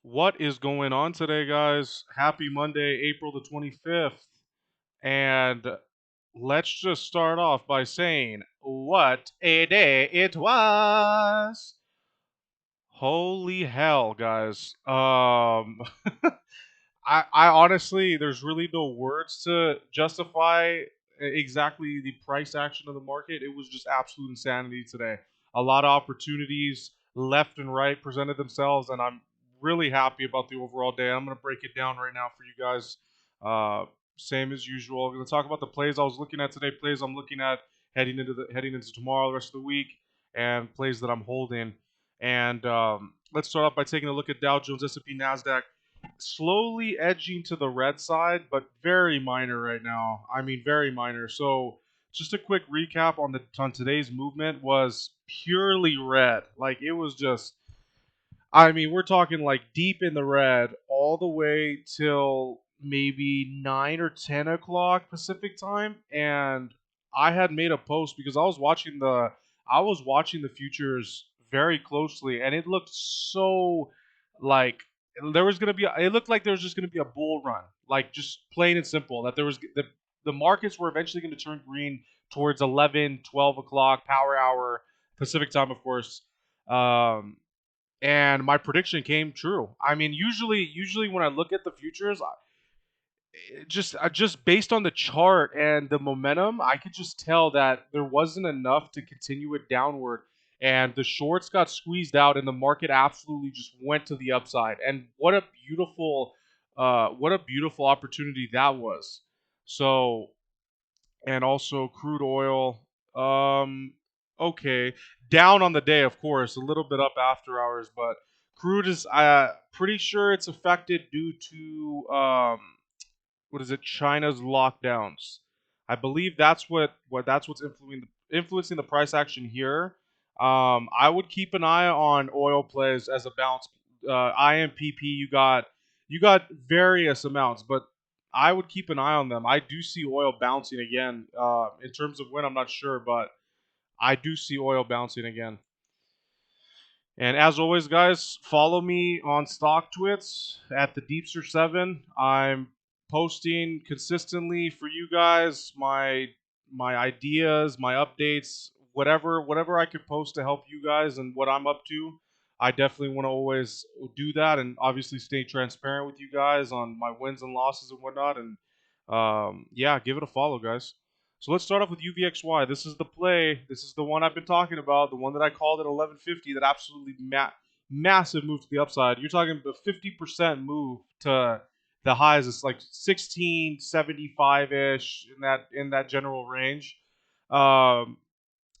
What is going on today, guys? Happy Monday, April the 25th. And let's just start off by saying, what a day it was! Holy hell, guys. I honestly, there's really no words to justify exactly the price action of the market. It was just absolute insanity today. A lot of opportunities left and right presented themselves, and I'm really happy about the overall day. I'm going to break it down right now for you guys. Same as usual. I'm going to talk about the plays I was looking at today, plays I'm looking at heading into tomorrow, the rest of the week, and plays that I'm holding. And let's start off by taking a look at Dow Jones, S&P, Nasdaq slowly edging to the red side, but very minor right now. I mean, very minor. So, just a quick recap on today's movement was purely red. Like it was just. I mean, we're talking like deep in the red all the way till maybe 9 or 10 o'clock Pacific time, and I had made a post because I was watching the futures very closely, and it looked so like there was gonna be it looked like there was just gonna be a bull run, like just plain and simple. That there was the markets were eventually going to turn green towards 11, 12 o'clock power hour Pacific time, of course. Um, and my prediction came true. I mean, usually when I look at the futures, just based on the chart and the momentum, I could just tell that there wasn't enough to continue it downward, and the shorts got squeezed out, and the market absolutely just went to the upside. And what a beautiful opportunity that was. So, and also crude oil. Okay, down on the day, of course, a little bit up after hours, but crude is pretty sure it's affected due to what is it? China's lockdowns. I believe that's what's influencing the price action here. I would keep an eye on oil plays as a bounce. IMPP, you got various amounts, but I would keep an eye on them. I do see oil bouncing again. In terms of when, I'm not sure, but I do see oil bouncing again. And as always, guys, follow me on Stock Twits at the Deepster7. I'm posting consistently for you guys my ideas, my updates, whatever I could post to help you guys and what I'm up to. I definitely want to always do that and obviously stay transparent with you guys on my wins and losses and whatnot. And yeah, give it a follow, guys. So let's start off with UVXY. This is the play. This is the one I've been talking about. The one that I called at 1150. That absolutely massive move to the upside. You're talking a 50% move to the highs. It's like 1675 ish in that general range. Um,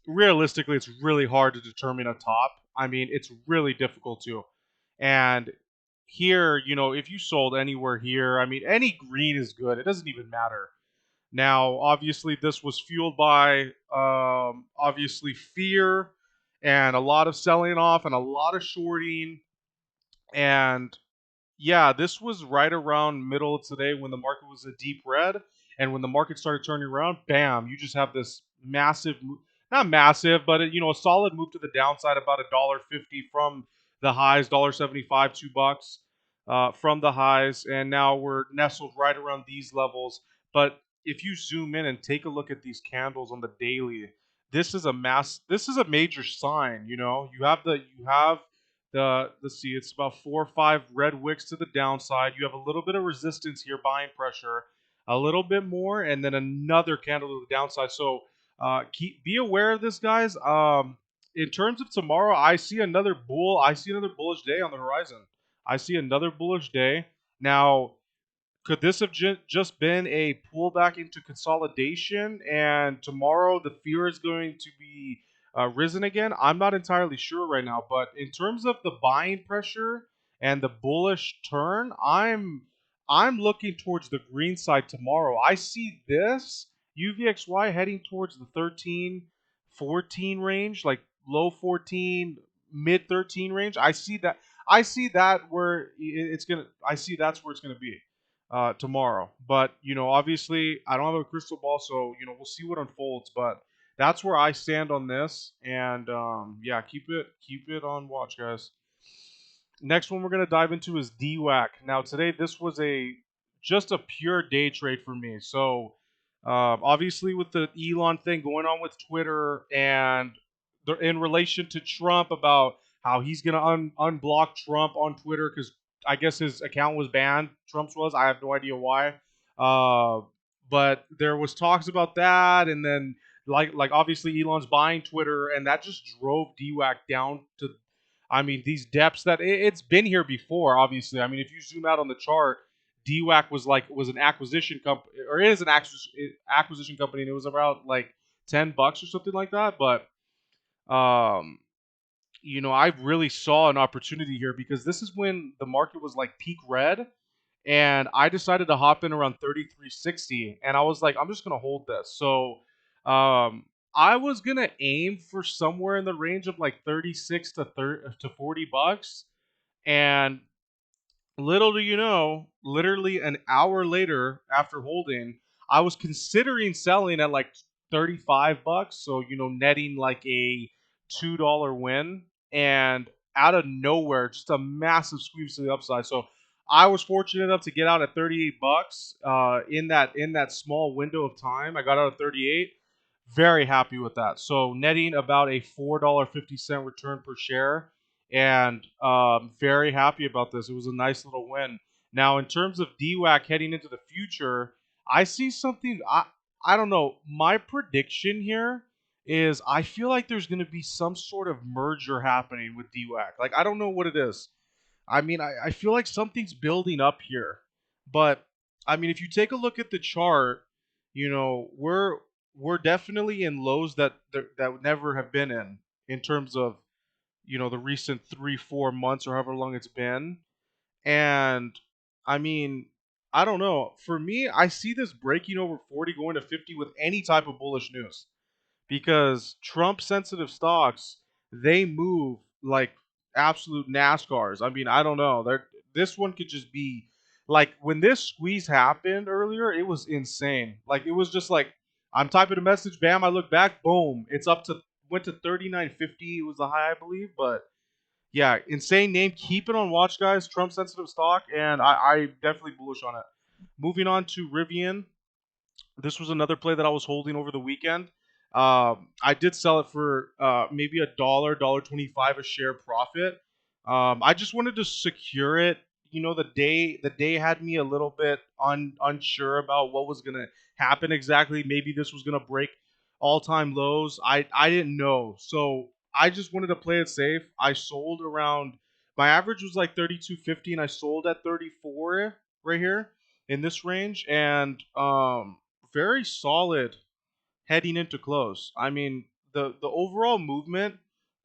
Realistically, it's really hard to determine a top. I mean, it's really difficult to. And here, if you sold anywhere here, I mean, any green is good. It doesn't even matter. Now, obviously, this was fueled by obviously fear and a lot of selling off and a lot of shorting. And yeah, this was right around middle of today when the market was a deep red, and when the market started turning around, bam, you just have this massive, not massive, but a solid move to the downside, about $1.50 from the highs, $1.75, $2 from the highs, and now we're nestled right around these levels. But if you zoom in and take a look at these candles on the daily, this is a major sign. You have the let's see, it's about 4 or 5 red wicks to the downside. You have a little bit of resistance here, buying pressure, a little bit more, and then another candle to the downside. So be aware of this, guys. In terms of tomorrow, I see another bullish day on the horizon. I see another bullish day. Now, could this have just been a pullback into consolidation, and tomorrow the fear is going to be risen again? I'm not entirely sure right now, but in terms of the buying pressure and the bullish turn, I'm looking towards the green side tomorrow. I see this UVXY heading towards the 13, 14 range, like low 14, mid 13 range. I see that where it's gonna. I see that's where it's gonna be tomorrow. But obviously, I don't have a crystal ball, so we'll see what unfolds. But that's where I stand on this, and yeah, keep it on watch, guys. Next one we're gonna dive into is DWAC. Now today this was just a pure day trade for me. So obviously with the Elon thing going on with Twitter and in relation to Trump about how he's gonna unblock Trump on Twitter because I guess his account was banned. Trump's was. I have no idea why. Uh, but there was talks about that, and then like obviously Elon's buying Twitter, and that just drove DWAC down to, I mean, these depths that it's been here before. Obviously, I mean, if you zoom out on the chart, DWAC was an acquisition company, or is an acquisition company, and it was about like $10 or something like that. But um, I really saw an opportunity here because this is when the market was like peak red, and I decided to hop in around 33.60, and I was like, I'm just gonna hold this. So I was gonna aim for somewhere in the range of like 36 to $40, and little do you know, literally an hour later after holding, I was considering selling at like $35. So, netting like a $2 win. And out of nowhere, just a massive squeeze to the upside. So I was fortunate enough to get out at $38 in that small window of time. I got out at 38. Very happy with that. So netting about a $4.50 return per share, and very happy about this. It was a nice little win. Now, in terms of DWAC heading into the future, I see something. I don't know. My prediction here is I feel like there's going to be some sort of merger happening with DWAC. Like, I don't know what it is. I mean, I feel like something's building up here. But I mean, if you take a look at the chart, we're definitely in lows that never have been in terms of the recent 3-4 months or however long it's been. And I mean, I don't know. For me, I see this breaking over 40 going to 50 with any type of bullish news, because Trump sensitive stocks, they move like absolute NASCARs. I mean, I don't know. This one could just be like, when this squeeze happened earlier, it was insane. Like, it was just like, I'm typing a message, bam, I look back, boom, it's up to went to 39.50. It was the high, I believe. But yeah, insane name. Keep it on watch, guys. Trump sensitive stock, and I definitely bullish on it. Moving on to Rivian. This was another play that I was holding over the weekend. I did sell it for maybe $1, $1.25 a share profit. I just wanted to secure it. The day had me a little bit unsure about what was gonna happen exactly. Maybe this was gonna break all-time lows. I didn't know, so I just wanted to play it safe. I sold around. My average was like 32.50, and I sold at 34 right here in this range, and very solid heading into close. I mean, the overall movement,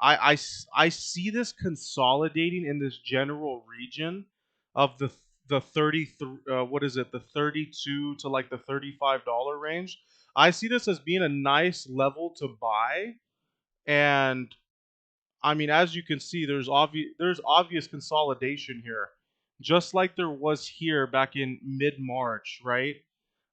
I see this consolidating in this general region of the 30, what is it, the 32 to like the $35 range. I see this as being a nice level to buy, and I mean, as you can see, there's obvious consolidation here, just like there was here back in mid March, right?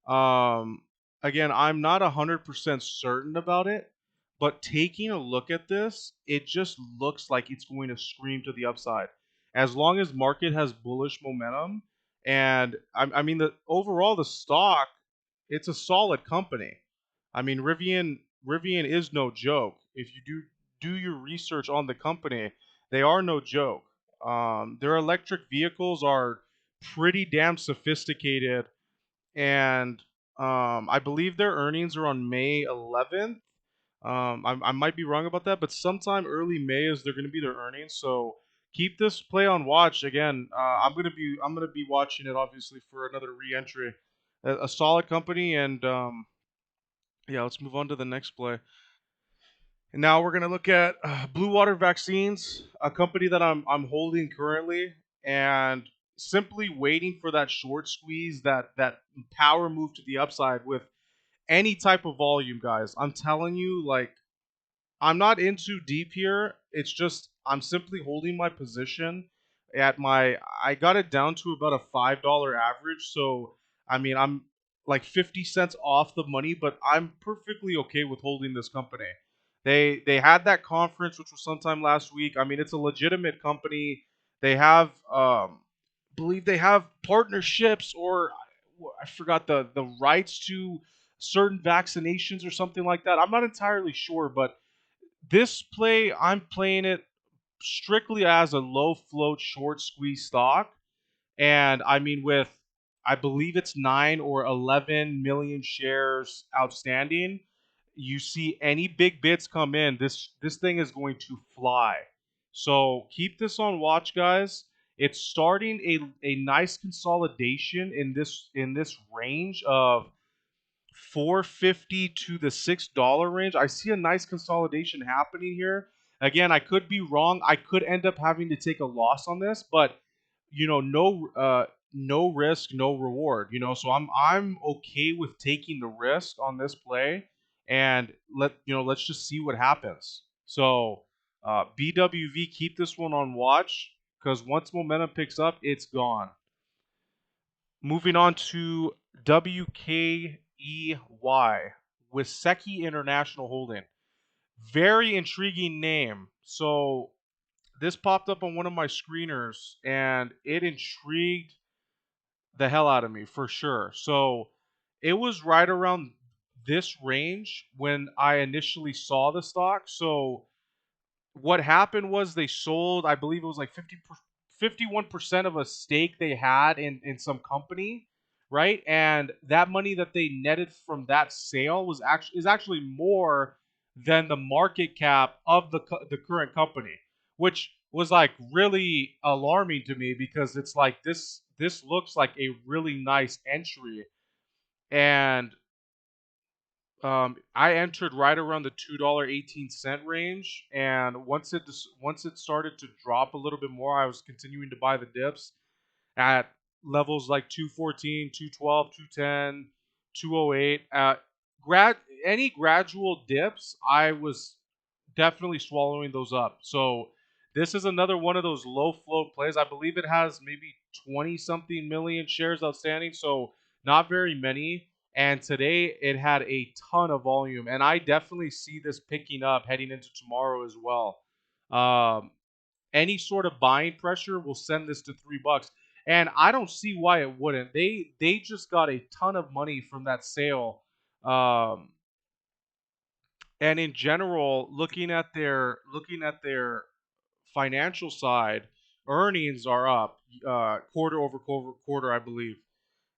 Um, Again, I'm not 100% certain about it, but taking a look at this, it just looks like it's going to scream to the upside. As long as market has bullish momentum, and I mean, overall the stock, it's a solid company. I mean, Rivian is no joke. If you do your research on the company, they are no joke. Their electric vehicles are pretty damn sophisticated, and I believe their earnings are on May 11th. I might be wrong about that, but sometime early May is they're going to be their earnings. So keep this play on watch. Again, I'm gonna be watching it obviously for another re-entry. A solid company, and yeah, let's move on to the next play. And now we're gonna look at Blue Water Vaccines, a company that I'm holding currently, and simply waiting for that short squeeze, that power move to the upside with any type of volume, guys. I'm telling you, like, I'm not in too deep here. It's just I'm simply holding my position at my. I got it down to about a $5 average. So I mean, I'm like 50 cents off the money, but I'm perfectly okay with holding this company. They had that conference, which was sometime last week. I mean, it's a legitimate company. They have, believe they have partnerships, or I forgot the rights to certain vaccinations or something like that. I'm not entirely sure, but this play, I'm playing it strictly as a low float short squeeze stock. And I mean, with, I believe it's 9 or 11 million shares outstanding, you see any big bids come in, this thing is going to fly. So keep this on watch, guys. It's starting a nice consolidation in this range of 450 to the $6 range. I see a nice consolidation happening here. Again, I could be wrong. I could end up having to take a loss on this, but no risk, no reward. So I'm okay with taking the risk on this play, and let's just see what happens. So BWV, keep this one on watch, because once momentum picks up, it's gone. Moving on to WKEY, Wiseki International Holding. Very intriguing name. So this popped up on one of my screeners, and it intrigued the hell out of me for sure. So it was right around this range when I initially saw the stock. So what happened was they sold, I believe it was like 51% of a stake they had in some company, right? And that money that they netted from that sale is actually more than the market cap of the current company, which was like really alarming to me, because it's like this looks like a really nice entry. And I entered right around the $2.18 range, and once it started to drop a little bit more, I was continuing to buy the dips at levels like 214, 212, 210, 208. Any gradual dips, I was definitely swallowing those up. So this is another one of those low float plays. I believe it has maybe 20 something million shares outstanding, so not very many. And today it had a ton of volume, and I definitely see this picking up heading into tomorrow as well. Um, any sort of buying pressure will send this to $3, and I don't see why it wouldn't. They just got a ton of money from that sale. Um, and in general, looking at their financial side, earnings are up quarter over quarter, I believe.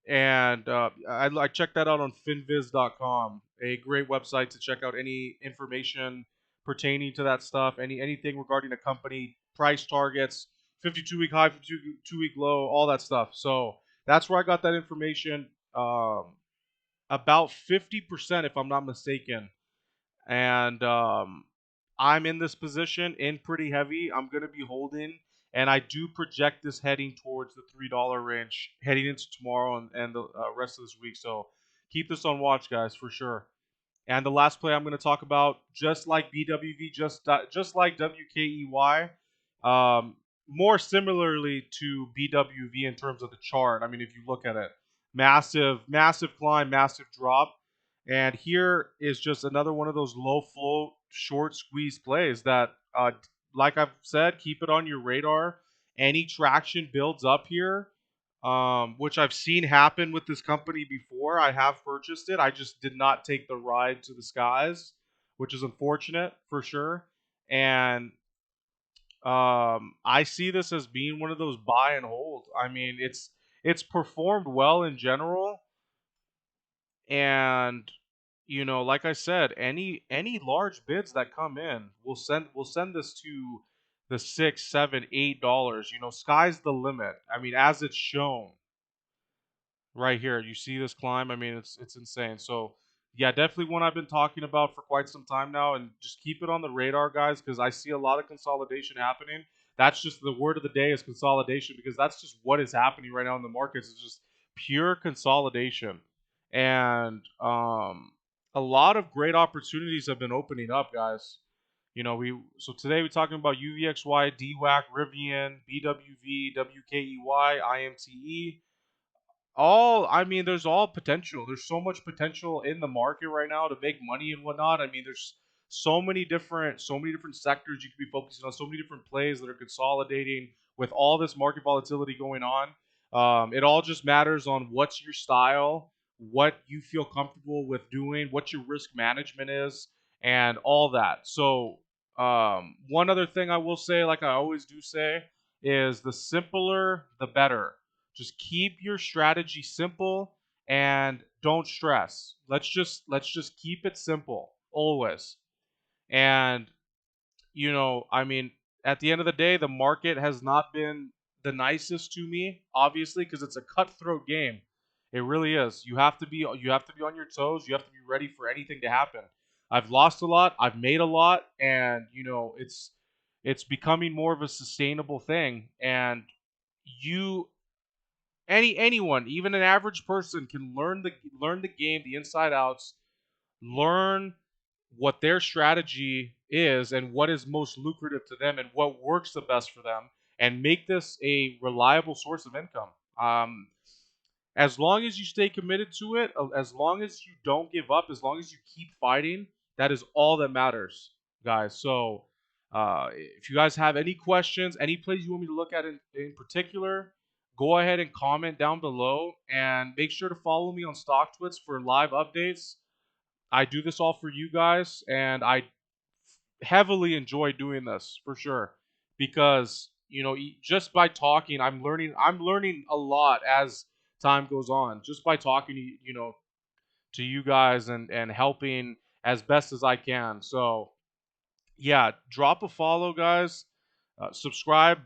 And I checked that out on finviz.com, a great website to check out any information pertaining to that stuff, anything regarding a company, price targets, 52-week high, 52-week low, all that stuff. So that's where I got that information. About 50%, if I'm not mistaken. And I'm in this position in pretty heavy. I'm going to be holding, and I do project this heading towards the $3 range heading into tomorrow and the rest of this week. So keep this on watch, guys, for sure. And the last play I'm going to talk about, just like BWV, just like WKEY, um, more similarly to BWV in terms of the chart. I mean, if you look at it, massive climb, massive drop. And here is just another one of those low flow, short squeeze plays that, like I've said, keep it on your radar. Any traction builds up here, which I've seen happen with this company before. I have purchased it. I just did not take the ride to the skies, which is unfortunate for sure. And I see this as being one of those buy and hold. I mean, it's performed well in general, and like I said, any large bids that come in, we'll send this to the $6, $7, $8. Sky's the limit. I mean, as it's shown right here. You see this climb? I mean, it's insane. So yeah, definitely one I've been talking about for quite some time now, and just keep it on the radar, guys, because I see a lot of consolidation happening. That's just the word of the day, is consolidation, because that's just what is happening right now in the markets. It's just pure consolidation, and a lot of great opportunities have been opening up, guys. So today we're talking about UVXY, DWAC, Rivian, BWV, WKEY, IMTE. I mean, there's all potential. There's so much potential in the market right now to make money and whatnot. I mean, there's so many different sectors you could be focusing on, so many different plays that are consolidating, with all this market volatility going on. It all just matters on what's your style, what you feel comfortable with doing, what your risk management is, and all that. So, one other thing I will say, like I always do say, is the simpler the better. Just keep your strategy simple and don't stress. Let's just keep it simple always. And I mean, at the end of the day, the market has not been the nicest to me, obviously, because it's a cutthroat game. It really is. You have to be on your toes. You have to be ready for anything to happen. I've lost a lot. I've made a lot, and it's becoming more of a sustainable thing. And you anyone, even an average person, can learn the game, the inside outs, learn what their strategy is and what is most lucrative to them and what works the best for them, and make this a reliable source of income. As long as you stay committed to it, as long as you don't give up, as long as you keep fighting, that is all that matters, guys. So, if you guys have any questions, any plays you want me to look at in particular, go ahead and comment down below, and make sure to follow me on StockTwits for live updates. I do this all for you guys, and I heavily enjoy doing this for sure, because just by talking, I'm learning a lot as time goes on, just by talking to you guys, and helping as best as I can. So yeah, drop a follow, guys. Subscribe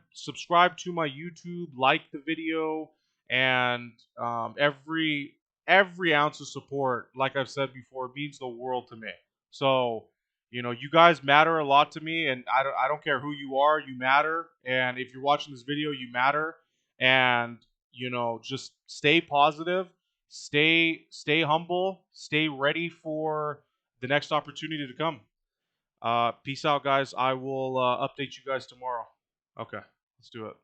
to my YouTube, like the video, and every ounce of support, like I've said before, means the world to me. So you guys matter a lot to me, and I don't care who you are, you matter. And if you're watching this video, you matter. And just stay positive, stay humble, stay ready for the next opportunity to come. Peace out, guys. I will update you guys tomorrow. Okay, let's do it.